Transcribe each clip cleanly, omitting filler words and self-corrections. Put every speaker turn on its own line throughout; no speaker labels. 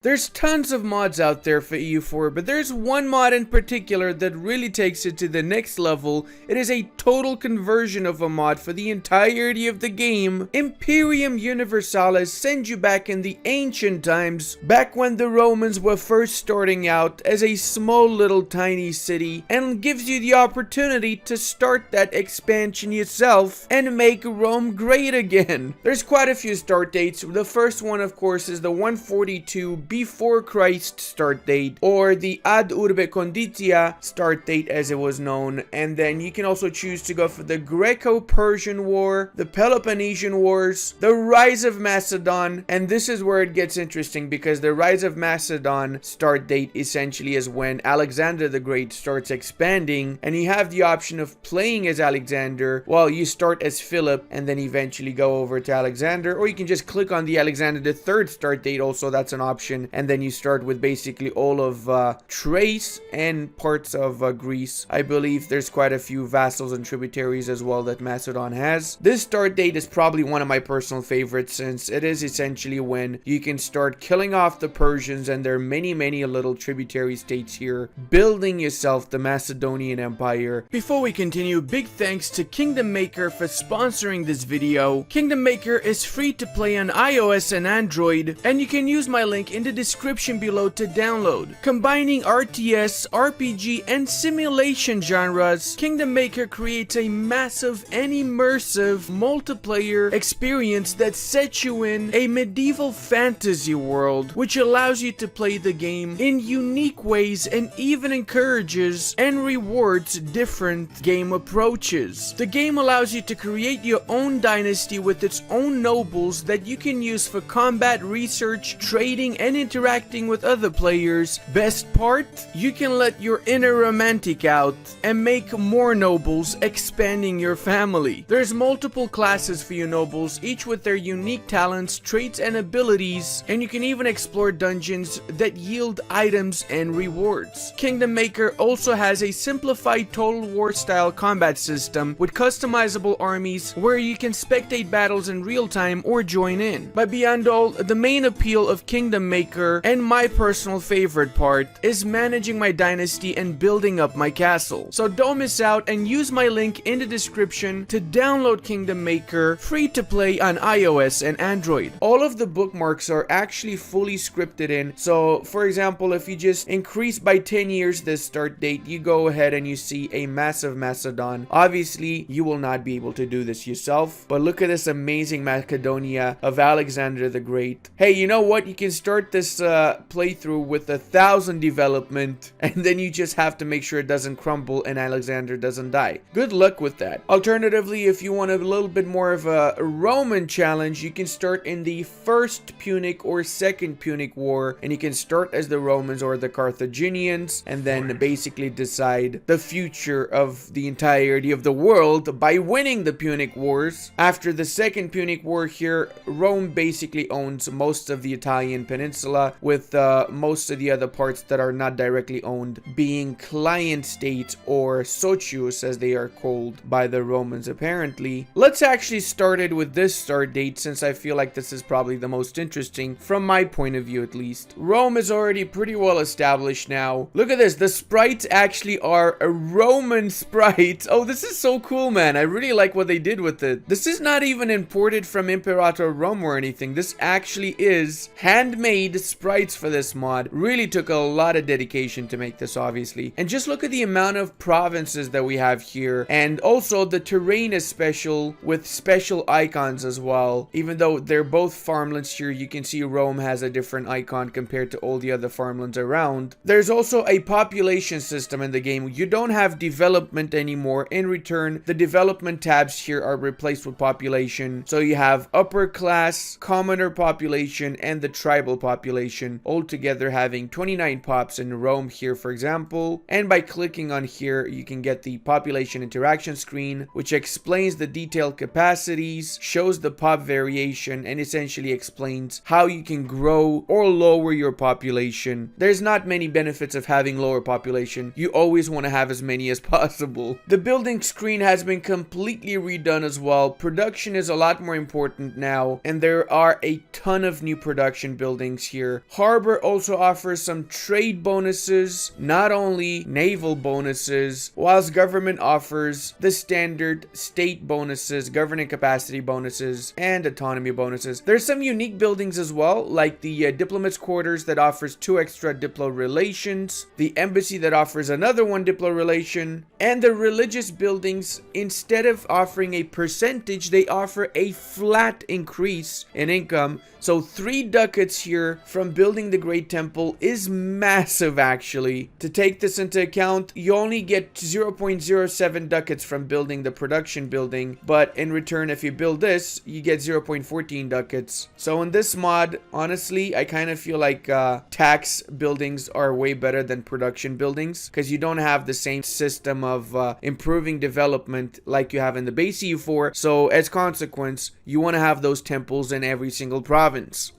There's tons of mods out there for EU4, but there's one mod in particular that really takes it to the next level. It is a total conversion of a mod for the entirety of the game. Imperium Universalis sends you back in the ancient times, back when the Romans were first starting out as a small little tiny city, and gives you the opportunity to start that expansion yourself and make Rome great again. There's quite a few start dates. The first one, of course, is the 142 before Christ start date, or the Ad Urbe Conditia start date as it was known, and then you can also choose to go for the Greco-Persian War, the Peloponnesian Wars, the Rise of Macedon, and this is where it gets interesting because the Rise of Macedon start date essentially is when Alexander the Great starts expanding, and you have the option of playing as Alexander while you start as Philip and then eventually go over to Alexander, or you can just click on the Alexander the Third start date also, that's an option. And then you start with basically all of Thrace and parts of Greece. I believe there's quite a few vassals and tributaries as well that Macedon has. This start date is probably one of my personal favorites, since it is essentially when you can start killing off the Persians and their many little tributary states here, building yourself the Macedonian Empire. Before we continue, big thanks to Kingdom Maker for sponsoring this video. Kingdom Maker is free to play on iOS and Android, and you can use my link in the description below to download. Combining RTS, RPG, and simulation genres, Kingdom Maker creates a massive and immersive multiplayer experience that sets you in a medieval fantasy world, which allows you to play the game in unique ways and even encourages and rewards different game approaches. The game allows you to create your own dynasty with its own nobles that you can use for combat research, trading, and interacting with other players. Best part? You can let your inner romantic out and make more nobles, expanding your family. There's multiple classes for your nobles, each with their unique talents, traits, and abilities, and you can even explore dungeons that yield items and rewards. Kingdom Maker also has a simplified Total War style combat system with customizable armies where you can spectate battles in real time or join in. But beyond all, the main appeal of Kingdom Maker, and my personal favorite part, is managing my dynasty and building up my castle. So don't miss out and use my link in the description to download Kingdom Maker, free to play on iOS and Android. All of the bookmarks are actually fully scripted in, so for example, if you just increase by 10 years this start date, you go ahead and you see a massive Macedon. Obviously, you will not be able to do this yourself, but look at this amazing Macedonia of Alexander the Great. Hey, you know what? You can start this playthrough with 1,000 development, and then you just have to make sure it doesn't crumble and Alexander doesn't die. Good luck with that. Alternatively, if you want a little bit more of a Roman challenge, you can start in the First Punic or Second Punic War, and you can start as the Romans or the Carthaginians, and then basically decide the future of the entirety of the world by winning the Punic Wars. After the Second Punic War here, Rome basically owns most of the Italian peninsula, with most of the other parts that are not directly owned being client states, or socius as they are called by the Romans apparently. Let's actually start it with this start date, since I feel like this is probably the most interesting from my point of view at least. Rome is already pretty well established now. Look at this, the sprites actually are a Roman sprites. Oh, this is so cool, man. I really like what they did with it. This is not even imported from Imperator Rome or anything. This actually is handmade sprites for this mod. Really took a lot of dedication to make this, obviously. And just look at the amount of provinces that we have here, and also the terrain is special with special icons as well. Even though they're both farmlands here, you can see Rome has a different icon compared to all the other farmlands around. There's also a population system in the game. You don't have development anymore. In return, the development tabs here are replaced with population. So you have upper class, commoner population, and the tribal population, all together having 29 pops in Rome here, for example. And by clicking on here, you can get the population interaction screen, which explains the detailed capacities, shows the pop variation, and essentially explains how you can grow or lower your population. There's not many benefits of having lower population. You always want to have as many as possible. The building screen has been completely redone as well. Production is a lot more important now, and there are a ton of new production buildings here. Harbor also offers some trade bonuses, not only naval bonuses, whilst government offers the standard state bonuses, governing capacity bonuses, and autonomy bonuses. There's some unique buildings as well, like the diplomat's quarters that offers 2 extra diplo relations, the embassy that offers another 1 diplo relation, and the religious buildings, instead of offering a percentage, they offer a flat increase in income. So 3 ducats here from building the Great Temple is massive actually. To take this into account, you only get 0.07 ducats from building the production building, but in return, if you build this, you get 0.14 ducats. So in this mod, honestly, I kind of feel like tax buildings are way better than production buildings, because you don't have the same system of improving development like you have in the base EU4. So as consequence, you want to have those temples in every single province.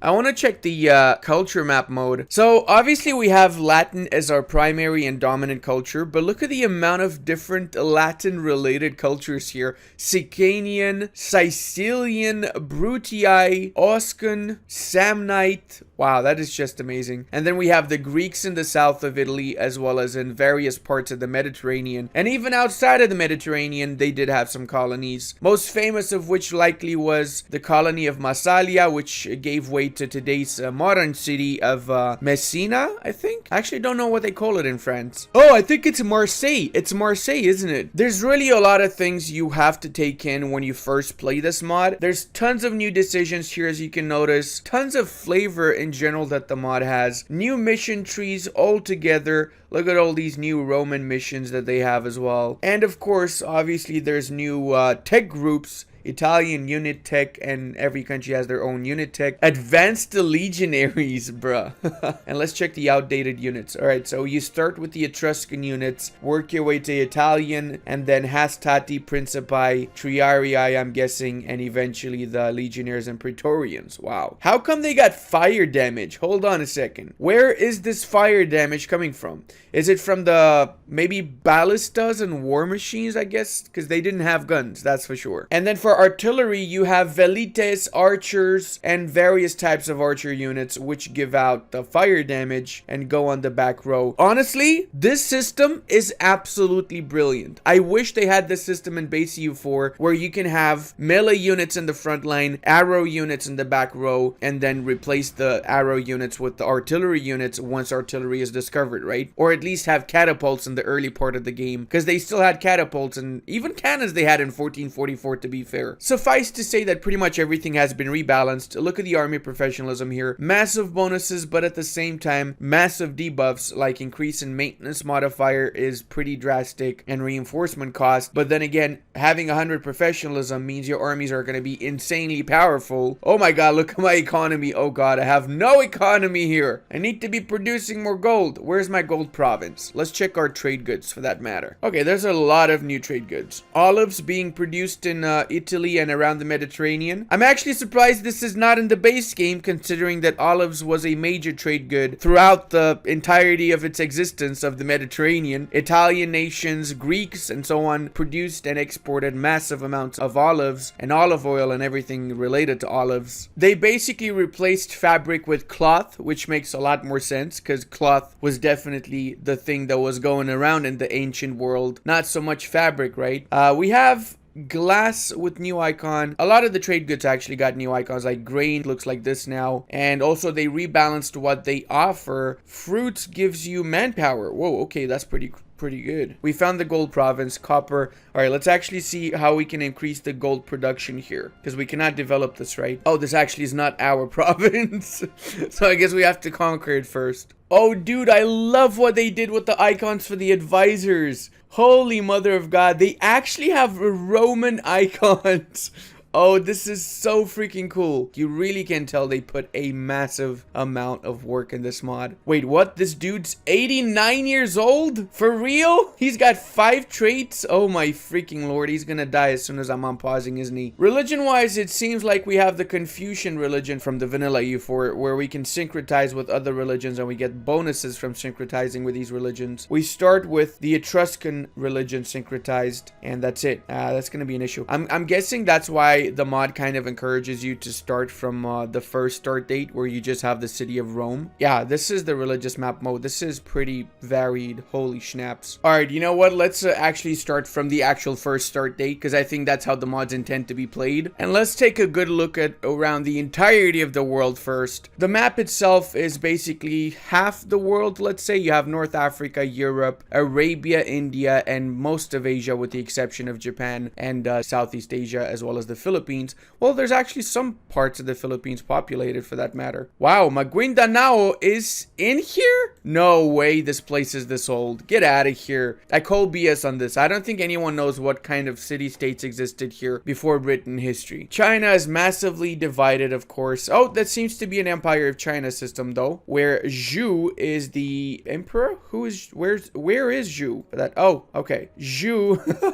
I want to check the culture map mode. So obviously we have Latin as our primary and dominant culture, but look at the amount of different Latin related cultures here. Sicanian, Sicilian, Brutii, Oscan, Samnite. Wow, that is just amazing. And then we have the Greeks in the south of Italy, as well as in various parts of the Mediterranean. And even outside of the Mediterranean, they did have some colonies. Most famous of which likely was the colony of Massalia, which gave way to today's modern city of Messina, I think. I actually don't know what they call it in France. Oh, I think it's Marseille. It's Marseille, isn't it? There's really a lot of things you have to take in when you first play this mod. There's tons of new decisions here, as you can notice. Tons of flavor in general that the mod has. New mission trees altogether. Look at all these new Roman missions that they have as well. And of course, obviously, there's new tech groups. Italian unit tech, and every country has their own unit tech. Advanced legionaries, bruh. And let's check the outdated units. Alright, so you start with the Etruscan units, work your way to Italian, and then Hastati, Principi, Triarii, I'm guessing, and eventually the legionnaires and Praetorians. Wow. How come they got fire damage? Hold on a second. Where is this fire damage coming from? Is it from the maybe ballistas and war machines, I guess? Because they didn't have guns, that's for sure. And then for artillery, you have velites, archers, and various types of archer units which give out the fire damage and go on the back row. Honestly, this system is absolutely brilliant. I wish they had this system in base EU4 where you can have melee units in the front line, arrow units in the back row, and then replace the arrow units with the artillery units once artillery is discovered, right? Or at least have catapults in the early part of the game, because they still had catapults and even cannons they had in 1444, to be fair. Suffice to say that pretty much everything has been rebalanced. Look at the army professionalism here. Massive bonuses, but at the same time, massive debuffs, like increase in maintenance modifier is pretty drastic, and reinforcement cost. But then again, having 100 professionalism means your armies are going to be insanely powerful. Oh my god, look at my economy. Oh god, I have no economy here. I need to be producing more gold. Where's my gold province? Let's check our trade goods for that matter. Okay, there's a lot of new trade goods. Olives being produced in Italy and around the Mediterranean. I'm actually surprised this is not in the base game, considering that olives was a major trade good throughout the entirety of its existence of the Mediterranean. Italian nations, Greeks, and so on produced and exported massive amounts of olives and olive oil and everything related to olives. They basically replaced fabric with cloth, which makes a lot more sense because cloth was definitely the thing that was going around in the ancient world. Not so much fabric, right? We have glass with new icon. A lot of the trade goods actually got new icons, like grain looks like this now, and also they rebalanced what they offer. Fruits gives you manpower. Whoa, okay, that's pretty good. We found the gold province, copper. All right, let's actually see how we can increase the gold production here, because we cannot develop this, right? Oh, this actually is not our province. So I guess we have to conquer it first. Oh, dude, I love what they did with the icons for the advisors. Holy mother of God. They actually have Roman icons. Oh, this is so freaking cool. You really can tell they put a massive amount of work in this mod. Wait, what? This dude's 89 years old? For real? He's got 5 traits? Oh my freaking lord. He's gonna die as soon as I'm unpausing, isn't he? Religion-wise, it seems like we have the Confucian religion from the vanilla EU4, where we can syncretize with other religions and we get bonuses from syncretizing with these religions. We start with the Etruscan religion syncretized, and that's it. That's gonna be an issue. I'm guessing that's why why the mod kind of encourages you to start from the first start date where you just have the city of Rome. Yeah, this is the religious map mode. This is pretty varied. Holy schnaps. All right, you know what? Let's actually start from the actual first start date because I think that's how the mods intend to be played. And let's take a good look at around the entirety of the world first. The map itself is basically half the world. Let's say you have North Africa, Europe, Arabia, India, and most of Asia with the exception of Japan and Southeast Asia as well as the Philippines. Well, there's actually some parts of the Philippines populated for that matter. Wow, Maguindanao is in here? No way this place is this old. Get out of here. I call BS on this. I don't think anyone knows what kind of city-states existed here before written history. China is massively divided, of course. Oh, that seems to be an Empire of China system though, where Zhu is the emperor. Where is Zhu? Oh, okay. Zhu,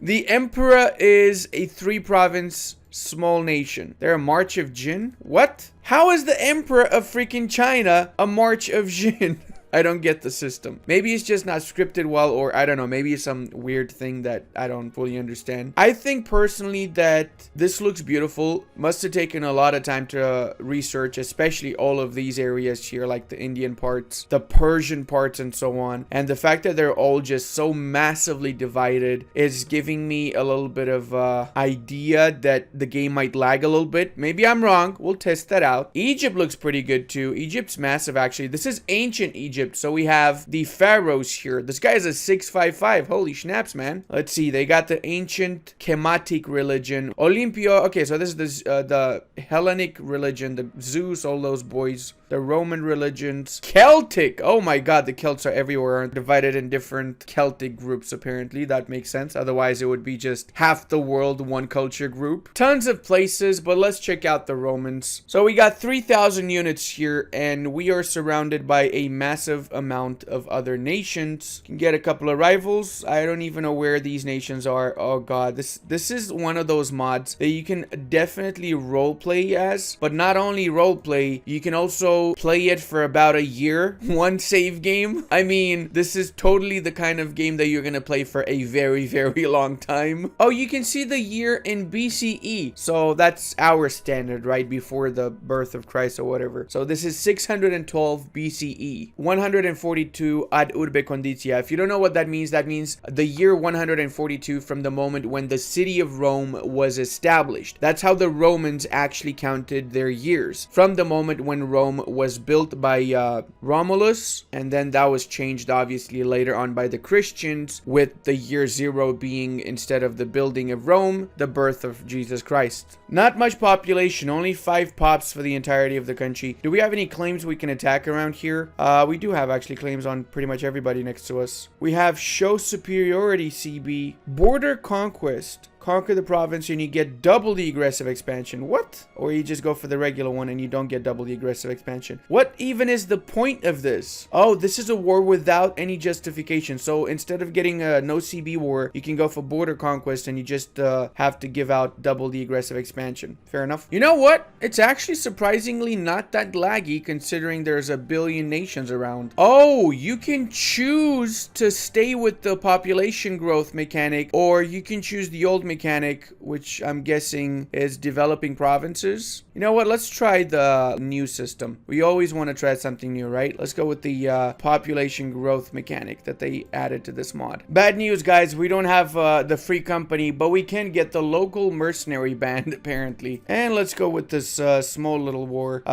the emperor is a 3-province small nation. They're a March of Jin? What? How is the emperor of freaking China a March of Jin? I don't get the system. Maybe it's just not scripted well, or I don't know, maybe it's some weird thing that I don't fully understand. I think personally that this looks beautiful. Must have taken a lot of time to research, especially all of these areas here, like the Indian parts, the Persian parts, and so on. And the fact that they're all just so massively divided is giving me a little bit of idea that the game might lag a little bit. Maybe I'm wrong. We'll test that out. Egypt looks pretty good too. Egypt's massive actually. This is ancient Egypt. So we have the pharaohs here. This guy is a 655. Holy schnaps, man. Let's see. They got the ancient Kemetic religion. Olympia. Okay, so this is the Hellenic religion. The Zeus, all those boys. The Roman religions. Celtic. Oh my god, the Celts are everywhere. Divided in different Celtic groups, apparently. That makes sense. Otherwise, it would be just half the world, one culture group. Tons of places, but let's check out the Romans. So we got 3,000 units here, and we are surrounded by a massive amount of other nations. Can get a couple of rivals. I don't even know where these nations are. Oh god, this is one of those mods that you can definitely roleplay as, but not only roleplay, you can also play it for about a year. One save game. I mean, this is totally the kind of game that you're gonna play for a very, very long time. Oh, you can see the year in BCE. So that's our standard, right? Before the birth of Christ or whatever. So this is 612 BCE. 142 ad urbe conditia. If you don't know what that means the year 142 from the moment when the city of Rome was established. That's how the Romans actually counted their years. From the moment when Rome was built by Romulus, and then that was changed obviously later on by the Christians, with the year 0 being, instead of the building of Rome, the birth of Jesus Christ. Not much population, only 5 pops for the entirety of the country. Do we have any claims we can attack around here? We do have actually claims on pretty much everybody next to us. We have show superiority CB, border conquest. Conquer the province and you get double the aggressive expansion. What? Or you just go for the regular one and you don't get double the aggressive expansion. What even is the point of this? Oh, this is a war without any justification. So instead of getting a no CB war, you can go for border conquest and you just have to give out double the aggressive expansion. Fair enough. You know what? It's actually surprisingly not that laggy considering there's a billion nations around. Oh, you can choose to stay with the population growth mechanic, or you can choose the old mechanic, which I'm guessing is developing provinces. You know what? Let's try the new system. We always want to try something new, right? Let's go with the population growth mechanic that they added to this mod. Bad news, guys. We don't have the free company, but we can get the local mercenary band, apparently. And let's go with this small little war.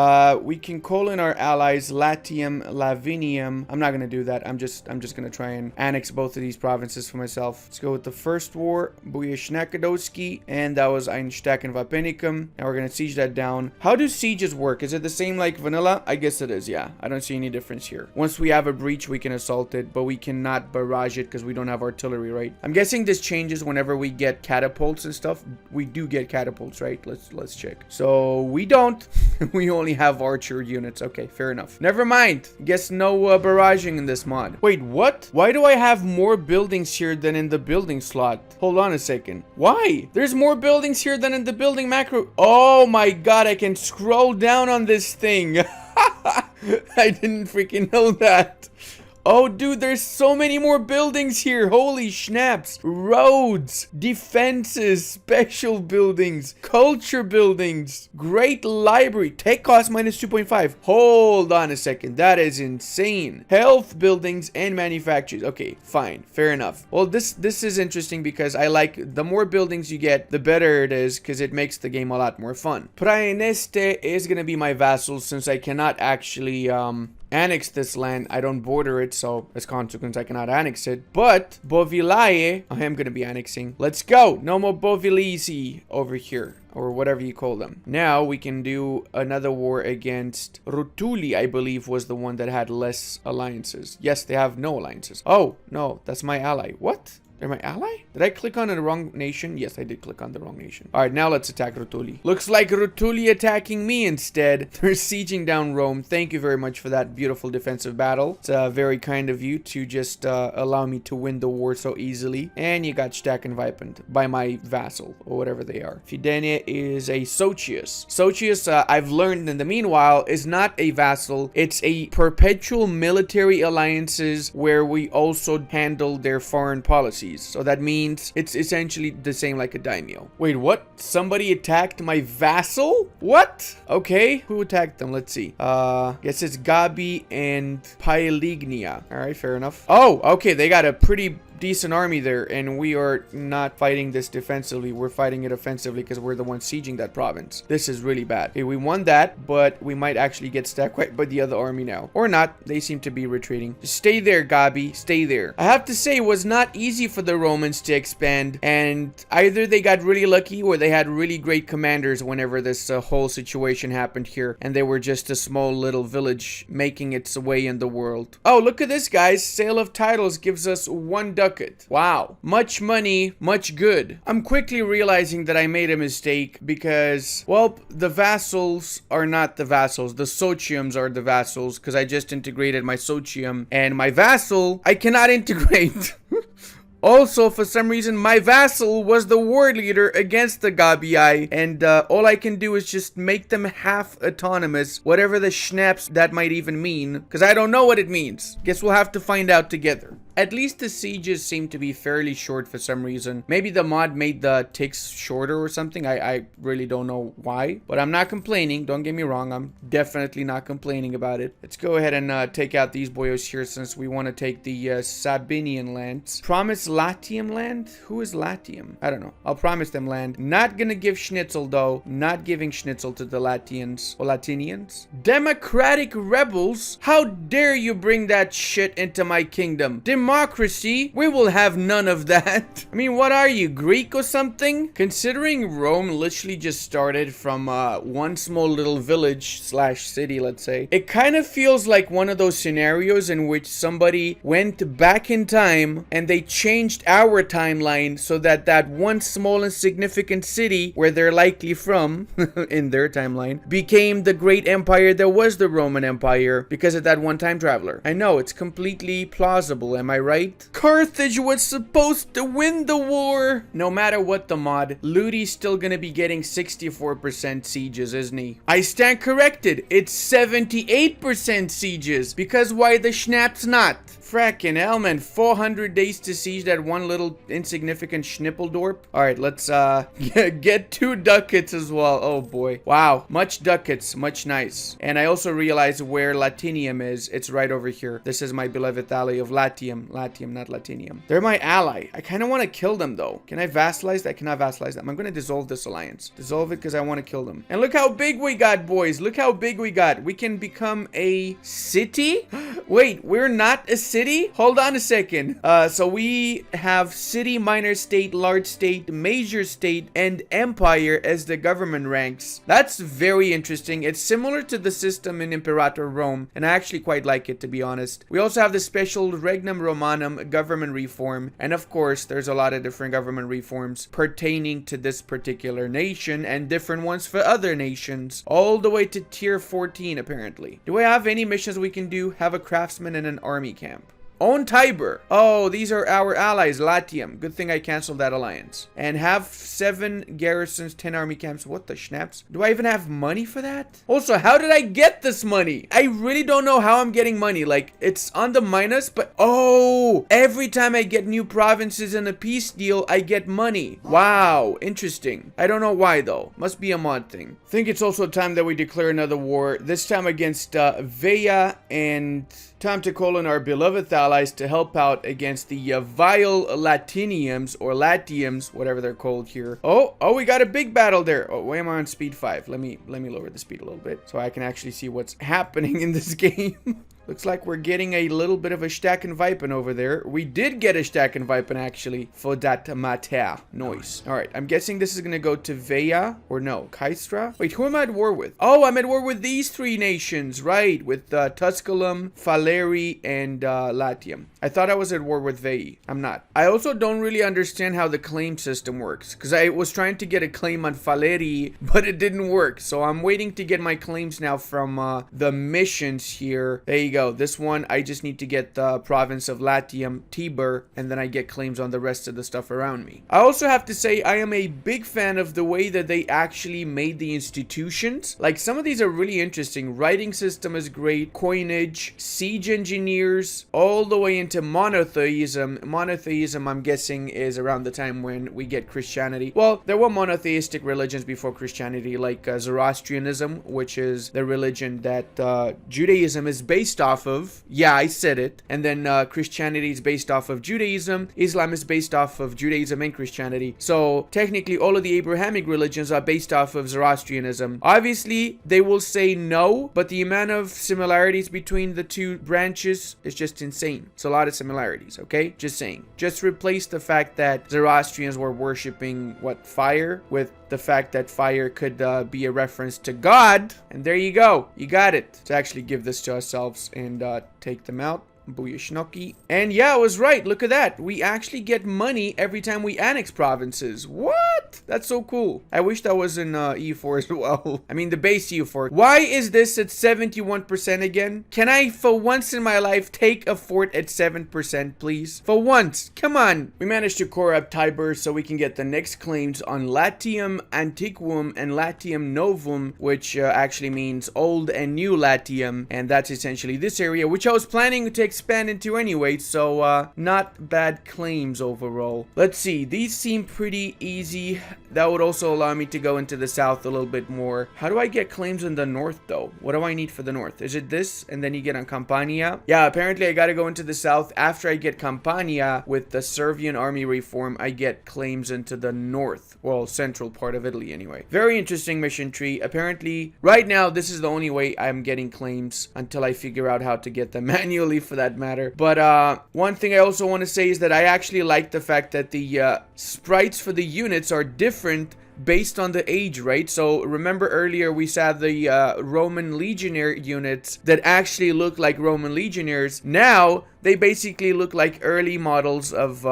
We can call in our allies Latium, Lavinium. I'm not going to do that. I'm just going to try and annex both of these provinces for myself. Let's go with the first war. Bujashnakodowski, and that was Einstecken Vapenicum. Now we're going to siege that down. How do sieges work? Is it the same like vanilla? I guess it is, yeah. I don't see any difference here. Once we have a breach, we can assault it, but we cannot barrage it because we don't have artillery, right? I'm guessing this changes whenever we get catapults and stuff. We do get catapults, right? Let's check. So we don't. We only have archer units. Okay, fair enough. Never mind. Guess no barraging in this mod. Wait, what? Why do I have more buildings here than in the building slot? Hold on a second. Why? There's more buildings here than in the building macro. Oh my god, I can scroll down on this thing. I didn't freaking know that. Oh, dude, there's so many more buildings here. Holy snaps. Roads, defenses, special buildings, culture buildings, great library. Tech cost minus 2.5. Hold on a second. That is insane. Health buildings and manufacturers. Okay, fine. Fair enough. Well, this is interesting because I like the more buildings you get, the better it is because it makes the game a lot more fun. Praeneste is going to be my vassal since I cannot actually annex this land. I don't border it, so as consequence I cannot annex it. But Bovilae, I am going to be annexing. Let's go. No more Bovilisi over here, or whatever you call them. Now we can do another war against Rutuli, I believe was the one that had less alliances. Yes, they have no alliances. Oh, no, that's my ally. What? They're my ally? Did I click on the wrong nation? Yes, I did click on the wrong nation. All right, now let's attack Rutuli. Looks like Rutuli attacking me instead. They're sieging down Rome. Thank you very much for that beautiful defensive battle. It's very kind of you to just allow me to win the war so easily. And you got Stack and Vipant by my vassal, or whatever they are. Fidenia is a Socius. Socius, I've learned in the meanwhile, is not a vassal. It's a perpetual military alliances where we also handle their foreign policies. So that means it's essentially the same like a daimyo. Wait, what? Somebody attacked my vassal? What? Okay, who attacked them? Let's see. Guess it's Gabi and Pailignia. All right, fair enough. Oh, okay, they got a pretty decent army there, and we are not fighting this defensively. We're fighting it offensively because we're the ones sieging that province. This is really bad. Okay, we won that, but we might actually get stacked quite by the other army now. Or not. They seem to be retreating. Just stay there, Gabi. Stay there. I have to say, it was not easy for the Romans to expand, and either they got really lucky or they had really great commanders whenever this whole situation happened here, and they were just a small little village making its way in the world. Oh, look at this, guys. Sale of titles gives us 1 ducat. Wow. Much money, much good. I'm quickly realizing that I made a mistake because, well, the vassals are not the vassals. The sociums are the vassals because I just integrated my socium, and my vassal, I cannot integrate. Also, for some reason, my vassal was the war leader against the Gabii, and all I can do is just make them half autonomous, whatever the schnaps that might even mean, because I don't know what it means. Guess we'll have to find out together. At least the sieges seem to be fairly short for some reason. Maybe the mod made the ticks shorter or something. I really don't know why. But I'm not complaining. Don't get me wrong. I'm definitely not complaining about it. Let's go ahead and take out these boyos here since we want to take the Sabinian lands. Promise Latium land? Who is Latium? I don't know. I'll promise them land. Not gonna give Schnitzel though. Not giving Schnitzel to the Latians or Latinians. Democratic rebels? How dare you bring that shit into my kingdom? Democracy? We will have none of that. I mean, what are you, Greek or something? Considering Rome literally just started from one small little village slash city, let's say, it kind of feels like one of those scenarios in which somebody went back in time and they changed our timeline so that that one small insignificant city where they're likely from in their timeline became the great empire that was the Roman Empire because of that one time traveler. I know, it's completely plausible, am I right? Carthage was supposed to win the war! No matter what the mod, Ludi's still gonna be getting 64% sieges, isn't he? I stand corrected, it's 78% sieges, because why the schnaps not? Frackin' hell, man. 400 days to siege that one little insignificant Schnippeldorp. Alright, let's get 2 ducats as well. Oh boy. Wow. Much ducats. Much nice. And I also realized where Latinium is. It's right over here. This is my beloved ally of Latium. Latium, not Latinium. They're my ally. I kind of want to kill them though. Can I vassalize that? I cannot vassalize them. I'm going to dissolve this alliance. Dissolve it because I want to kill them. And look how big we got, boys. Look how big we got. We can become a city? Wait, we're not a city? Hold on a second. So we have city, minor state, large state, major state, and empire as the government ranks. That's very interesting. It's similar to the system in Imperator Rome, and I actually quite like it, to be honest. We also have the special Regnum Romanum government reform, and of course, there's a lot of different government reforms pertaining to this particular nation, and different ones for other nations, all the way to tier 14, apparently. Do I have any missions we can do? Have a craftsman in an army camp. Own Tiber. Oh, these are our allies, Latium. Good thing I canceled that alliance. And have 7 garrisons, 10 army camps. What the schnaps? Do I even have money for that? Also, how did I get this money? I really don't know how I'm getting money. Like, it's on the minus, but oh, every time I get new provinces in a peace deal, I get money. Wow, interesting. I don't know why though. Must be a mod thing. Think it's also time that we declare another war, this time against Veya, and time to call on our beloved allies to help out against the vile Latiniums or Latiums, whatever they're called here. Oh, we got a big battle there. Oh, why am I on speed 5? Let me lower the speed a little bit so I can actually see what's happening in this game. Looks like we're getting a little bit of a Stackenvipen over there. We did get a Stackenvipen actually for that matter. Noise. All right, I'm guessing this is gonna go to Veya or no, Kaistra. Wait, who am I at war with? Oh, I'm at war with these 3 nations, right? With Tusculum, Faleri, and Latium. I thought I was at war with Veii. I'm not. I also don't really understand how the claim system works because I was trying to get a claim on Faleri, but it didn't work. So I'm waiting to get my claims now from the missions here. There you go. This one, I just need to get the province of Latium, Tiber, and then I get claims on the rest of the stuff around me. I also have to say I am a big fan of the way that they actually made the institutions. Like, some of these are really interesting. Writing system is great. Coinage, siege engineers, all the way into monotheism. Monotheism, I'm guessing, is around the time when we get Christianity. Well, there were monotheistic religions before Christianity, like Zoroastrianism, which is the religion that Judaism is based off of. Yeah, I said it. And then Christianity is based off of Judaism. Islam is based off of Judaism and Christianity. So technically all of the Abrahamic religions are based off of Zoroastrianism. Obviously they will say no, but the amount of similarities between the 2 branches is just insane. It's a lot of similarities, okay? Just saying. Just replace the fact that Zoroastrians were worshipping fire with the fact that fire could be a reference to God, and there you go. You got it. To actually give this to ourselves and take them out. Booyashnoki. And yeah, I was right. Look at that. We actually get money every time we annex provinces. What? That's so cool. I wish that was in EU4 as well. I mean, the base EU4. Why is this at 71% again? Can I, for once in my life, take a fort at 7%, please? For once. Come on. We managed to core up Tiber so we can get the next claims on Latium Antiquum and Latium Novum, which actually means old and new Latium. And that's essentially this area, which I was planning to expand into anyway, so not bad claims overall. Let's see, these seem pretty easy. That would also allow me to go into the south a little bit more. How do I get claims in the north though? What do I need for the north? Is it this and then you get on Campania? Yeah, apparently I gotta go into the south. After I get Campania with the Servian army reform, I get claims into the north, well, central part of Italy anyway. Very interesting mission tree. Apparently right now this is the only way I'm getting claims until I figure out how to get them manually for that matter. But one thing I also want to say is that I actually like the fact that the sprites for the units are different based on the age, right? So remember earlier we saw the Roman legionnaire units that actually look like Roman legionnaires. Now they basically look like early models of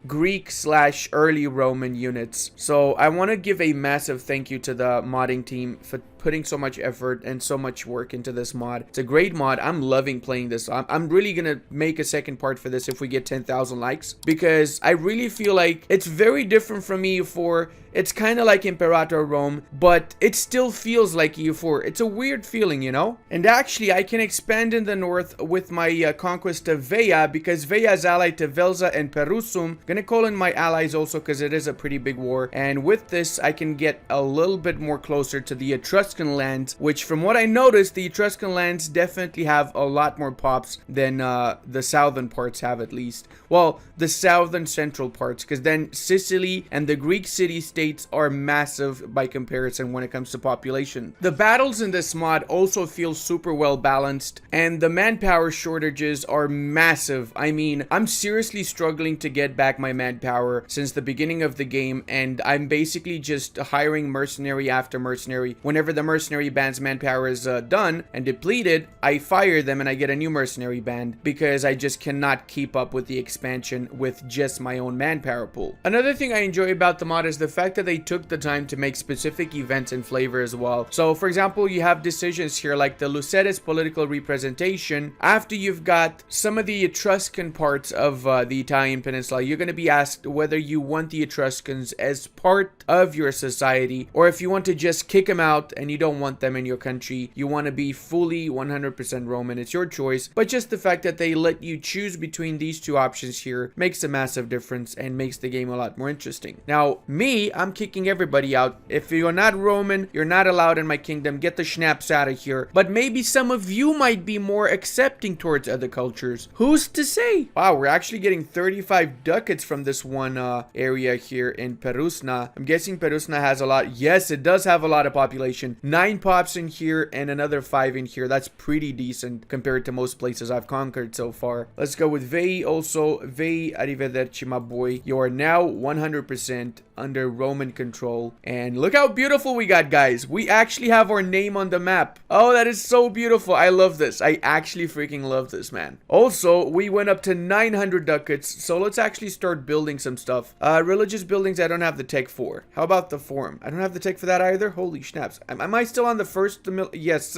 Greek/early Roman units. So I want to give a massive thank you to the modding team for putting so much effort and so much work into this mod. It's a great mod. I'm loving playing this. I'm really gonna make a second part for this if we get 10,000 likes, because I really feel like it's very different from EU4. It's kind of like Imperator Rome, but it still feels like EU4. It's a weird feeling, you know? And actually, I can expand in the north with my conquest of Veya, because Veya is allied to Velza and Perusum. Gonna call in my allies also because it is a pretty big war. And with this, I can get a little bit more closer to the Etruscan lands, which from what I noticed, the Etruscan lands definitely have a lot more pops than the southern parts have, at least. Well, the southern central parts, because then Sicily and the Greek city-states are massive by comparison when it comes to population. The battles in this mod also feel super well balanced, and the manpower shortages are massive. I mean, I'm seriously struggling to get back my manpower since the beginning of the game, and I'm basically just hiring mercenary after mercenary. Whenever the mercenary band's manpower is done and depleted, I fire them and I get a new mercenary band, because I just cannot keep up with the expansion with just my own manpower pool. Another thing I enjoy about the mod is the fact that they took the time to make specific events and flavor as well. So for example, you have decisions here like the Lucetis political representation. After you've got some of the the Etruscan parts of the Italian peninsula, you're going to be asked whether you want the Etruscans as part of your society, or if you want to just kick them out and you don't want them in your country. You want to be fully 100% Roman. It's your choice, but just the fact that they let you choose between these two options here makes a massive difference and makes the game a lot more interesting. Now, me, I'm kicking everybody out. If you're not Roman, you're not allowed in my kingdom. Get the schnapps out of here. But maybe some of you might be more accepting towards other cultures. Who's to say? Wow, we're actually getting 35 ducats from this one area here in Perusna. I'm guessing Perusna has a lot. Yes, it does have a lot of population. 9 pops in here and another 5 in here. That's pretty decent compared to most places I've conquered so far. Let's go with Vei also. Vei, arrivederci, my boy. You are now 100% under Roman control. And look how beautiful we got, guys. We actually have our name on the map. Oh, that is so beautiful. I love this. I actually freaking love this, man. Also, we went up to 900 ducats. So let's actually start building some stuff. Religious buildings, I don't have the tech for. How about the forum? I don't have the tech for that either. Holy snaps. Am I still on the first? Yes.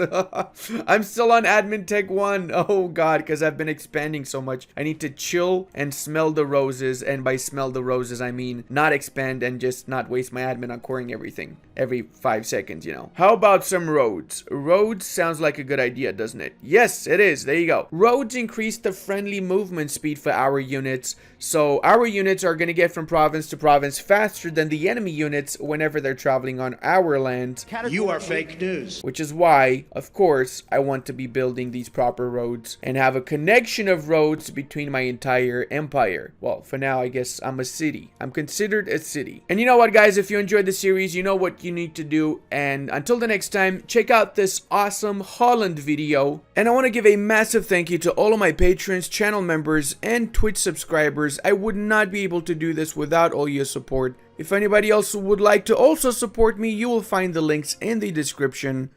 I'm still on admin tech 1. Oh, God, because I've been expanding so much. I need to chill and smell the roses. And by smell the roses, I mean not expand and just not waste my admin on coring everything every 5 seconds, you know. How about some roads? Roads sounds like a good idea, doesn't it? Yes, it is. There you go. Roads increase the friendly movement speed for our units. So our units are going to get from province to province faster than the enemy units whenever they're traveling on our land.
You are fake news.
Which is why, of course, I want to be building these proper roads and have a connection of roads between my entire empire. Well, for now, I guess I'm a city. I'm considered a city. And you know what, guys? If you enjoyed the series, you know what you need to do. And until the next time, check out this awesome Holland video. And I want to give a massive thank you to all of my patrons, channel members, and Twitch subscribers. I would not be able to do this without all your support. If anybody else would like to also support me, you will find the links in the description.